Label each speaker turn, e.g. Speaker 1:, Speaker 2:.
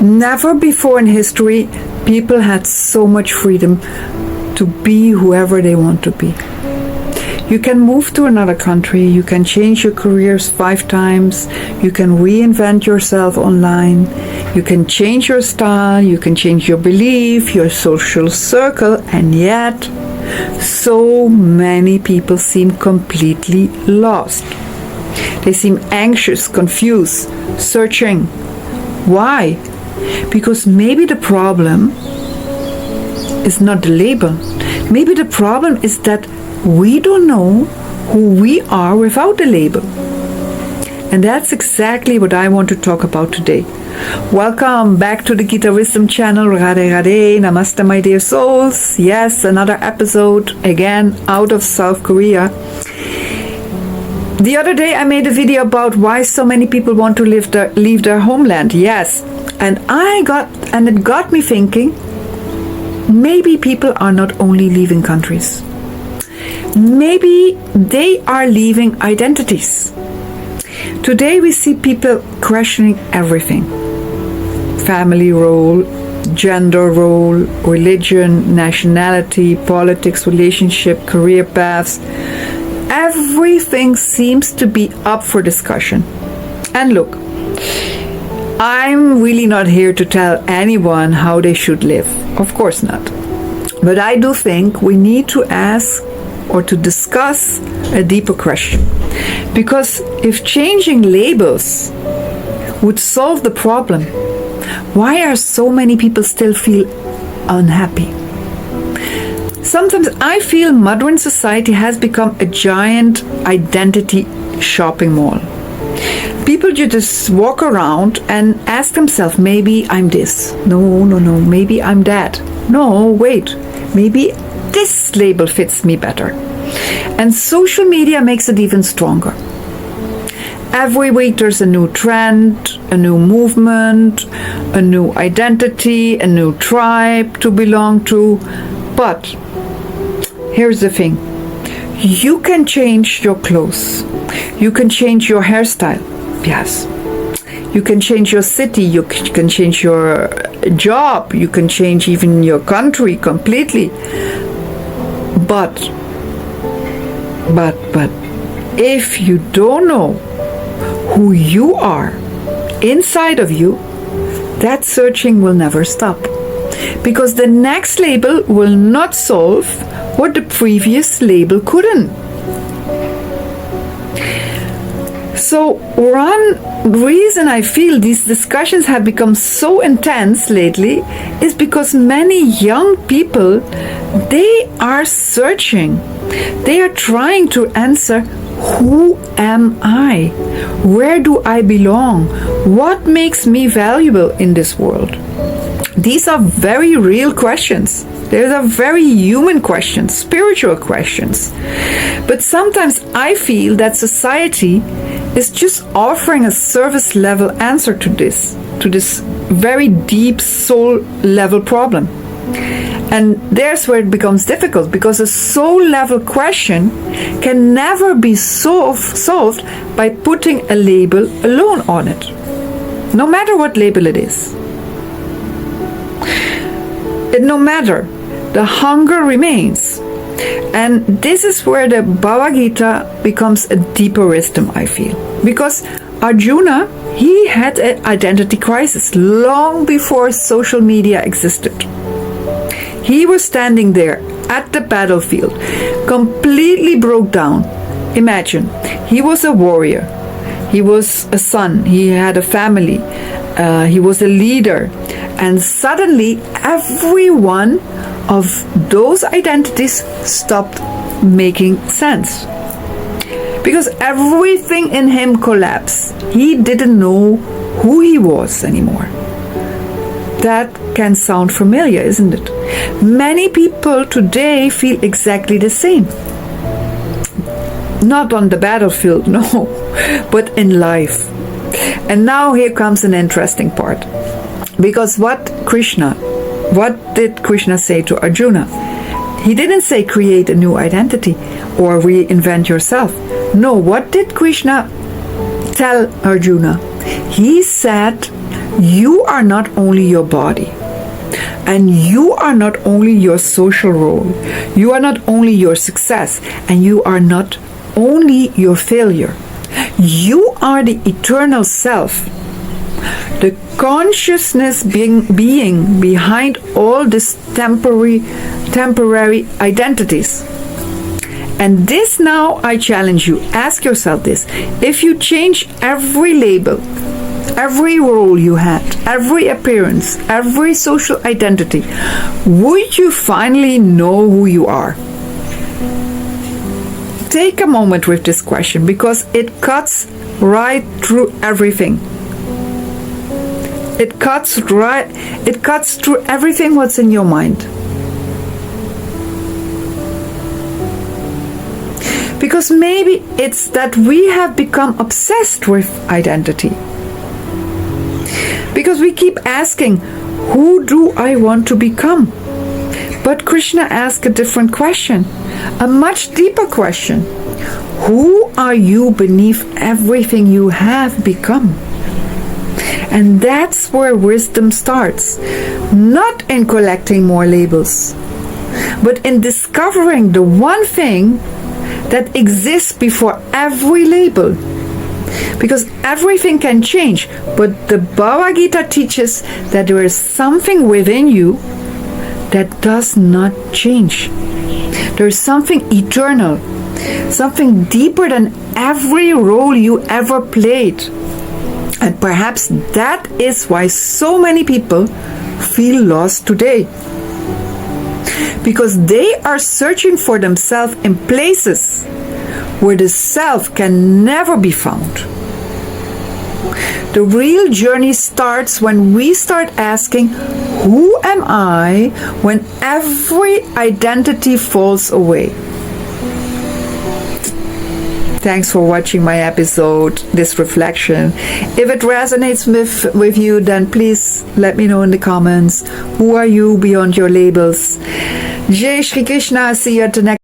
Speaker 1: Never before in history, people had so much freedom to be whoever they want to be. You can move to another country, you can change your careers 5 times, you can reinvent yourself online, you can change your style, you can change your belief, your social circle, and yet so many people seem completely lost. They seem anxious, confused, searching. Why? Because maybe the problem is not the label. Maybe the problem is that we don't know who we are without the label. And that's exactly what I want to talk about today. Welcome back to the Gita Wisdom channel. Radhe Radhe, Namaste my dear souls. Yes, another episode again out of South Korea. The other day I made a video about why so many people want to leave their homeland. Yes, and it got me thinking, maybe people are not only leaving countries. Maybe they are leaving identities. Today we see people questioning everything. Family role, gender role, religion, nationality, politics, relationship, career paths. Everything seems to be up for discussion. And look, I'm really not here to tell anyone how they should live. Of course not. But I do think we need to ask or to discuss a deeper question. Because if changing labels would solve the problem, why are so many people still feel unhappy? Sometimes I feel modern society has become a giant identity shopping mall. People just walk around and ask themselves, maybe I'm this. No, maybe I'm that. No, wait, maybe this label fits me better. And social media makes it even stronger. Every week there's a new trend, a new movement, a new identity, a new tribe to belong to. But here's the thing. You can change your clothes. You can change your hairstyle. Yes. You can change your city. You can change your job. You can change even your country completely. But if you don't know who you are inside of you, that searching will never stop. Because the next label will not solve what the previous label couldn't. So one reason I feel these discussions have become so intense lately is because many young people, they are searching. They are trying to answer, who am I? Where do I belong? What makes me valuable in this world? These are very real questions. These are very human questions, spiritual questions. But sometimes I feel that society is just offering a surface level answer to this very deep soul level problem. And there's where it becomes difficult, because a soul level question can never be solved by putting a label alone on it, no matter what label it is. No matter, the hunger remains. And this is where the Bhagavad Gita becomes a deeper wisdom, I feel. Because Arjuna, he had an identity crisis long before social media existed. He was standing there at the battlefield, completely broke down. Imagine, he was a warrior. He was a son. He had a family. He was a leader. And suddenly, every one of those identities stopped making sense. Because everything in him collapsed. He didn't know who he was anymore. That can sound familiar, isn't it? Many people today feel exactly the same. Not on the battlefield, no, but in life. And now here comes an interesting part. Because what did Krishna say to Arjuna? He didn't say create a new identity or reinvent yourself. No, what did Krishna tell Arjuna? He said You are not only your body, and you are not only your social role, you are not only your success, and you are not only your failure. You are the eternal self, the consciousness being behind all these temporary identities. And this now I challenge you. Ask yourself this. If you change every label, every role you had, every appearance, every social identity, would you finally know who you are? Take a moment with this question, because it cuts right through everything. It cuts through everything what's in your mind. Because maybe it's that we have become obsessed with identity. Because we keep asking, who do I want to become? But Krishna asked a different question, a much deeper question. Who are you beneath everything you have become? And that's where wisdom starts. Not in collecting more labels, but in discovering the one thing that exists before every label. Because everything can change, but the Bhagavad Gita teaches that there is something within you that does not change. There is something eternal, something deeper than every role you ever played. And perhaps that is why so many people feel lost today. Because they are searching for themselves in places where the self can never be found. The real journey starts when we start asking, who am I, when every identity falls away. Thanks for watching my episode, this reflection. If it resonates with you, then please let me know in the comments. Who are you beyond your labels? Jai Shri Krishna. See you at the next